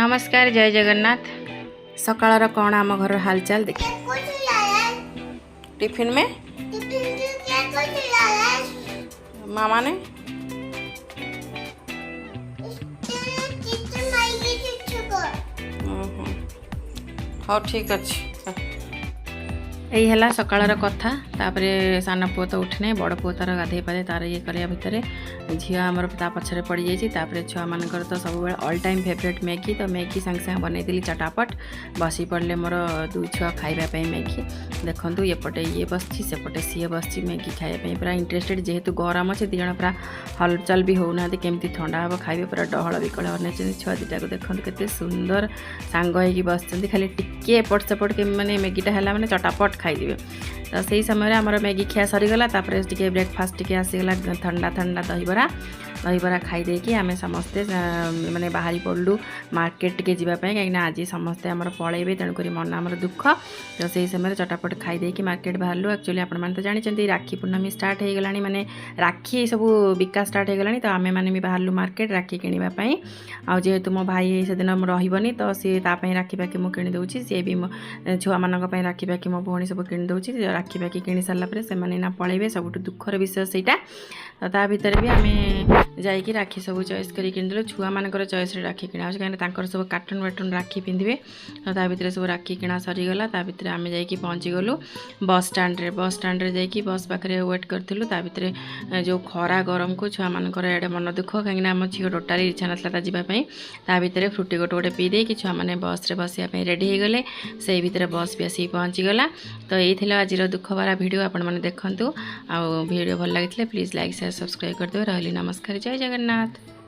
नमस्कार जय जगन्नाथ। सकाळ कौन आम घर हालचाल देख टिफिन में मामा ने हाँ ठीक अच्छे यही है सकाळ कथा तापर सान पुओ तो उठने बड़ पुओ तार गाधे पाधे तार ये करिया भितर झील आमर ता पछरे पड़ जाइए छुआ मानकर तो सब ऑल टाइम फेवरेट मैगी तो मैगी सांगे सांगे बनईदी चटापट बसी पड़े मोर दुई छुआ खावाई मैगी देखूँ एपटे ये बसी सेपटे सी बसी मैगी खायापी पूरा इंटरेस्टेड जेहेतु गरम अच्छे दिज पूरा हलचल भी होना केमती ठंडा हम खाइबे पूरा डहल विकल अनेक छुआ दुटा को देखते केते सुंदर सांग हो बस खाली टिके एपट सेपट मैंने मैगीटा है मैंने चटापट खाइबे तो सही समय आमर मैगी खिया सरीगला टे ब्रेकफास्ट टी आसीगला ठंडा ठंडा दहीबरा खाई आम समस्ते माने बाहरी पड़लु मार्केट टे जावाई कहीं आज समस्ते आमर पलैबे तेणुक मन आमर दुख तो सही समय चटापट खाई मार्केट बाहरलु एक्चुअली आपण मैंने तो जानते राखी पूर्णमी स्टार्ट हो गला माने राखी सब बिका स्टार्ट हो गला तो आम मैंने भी बाहरलु मार्केट राखी किणापी आेतु मो भाई से दिन रही तो सी राखी पाखी मुझे किणिदे सी भी छुआ मान राखी पाखी मो भौणी सब किणिदे राखी पाखी किणी सारापर से पलैबे सबुठ दुखर विषय सहीटा तो ता भर भी आम जाइए राखी सब चॉइस कर किणिदेलु छुआ मानकर चॉइस राखी किणा कहीं सब कार्टन वार्टन राखी पिंधे तो ता भर सब राखी किणा सरीगला ता भर आम जा पहुँची गलु बस स्टाण्ड जाइए बस पाखे वेट करूँ ता भर जो खरा गरम को छुआ मानकर एडे मन दुख कहीं आम झील टोटाली इच्छा नाला जावाई ता भर फ्रुटी गोटे गोटे पी दे कि छुआ मैंने बस रे बसापी रेडी हो गले से भर बस भी आसिक पहुँचीगला तो यही आज दुख भरा भिड आपण मैंने देखूँ आ भिड भल लगी प्लीज लाइक शेयर सब्सक्राइब करदे रही नमस्कार जय जगन्नाथ।